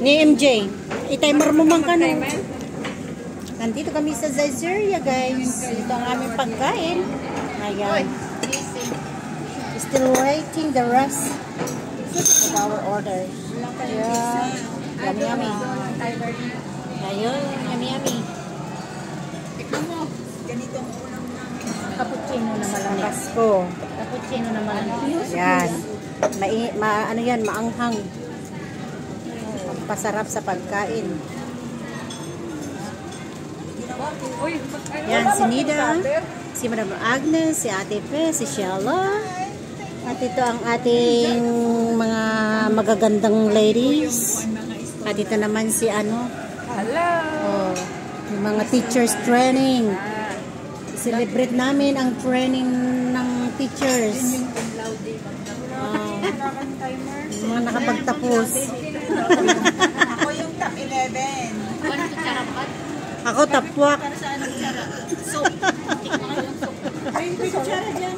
Ni MJ. I-timer mo man ka no. Nandito kami sa Zazeria, guys. Ito ang aming pagkain. Ayan. Still waiting the rest of our order. Yeah. Yummy, yummy. Ayun, yummy, yummy. Tignan mo. Ganitong ulam namin. Cappuccino na malakas ko. Cappuccino na malakas. Yan. Ano yan, maanghang. Pasarap sa pagkain. Yan, si Nida, si Madam Agnes, si Ate Pe, si Sheila. At ito ang ating mga magagandang ladies. At ito naman si ano. Hello! Oh, yung mga teachers training. Celebrate namin ang training ng teachers. Mga nakapagtapos. Ako yung top 11. Ako tapwak. Soup. Ay, yung kutsara dyan.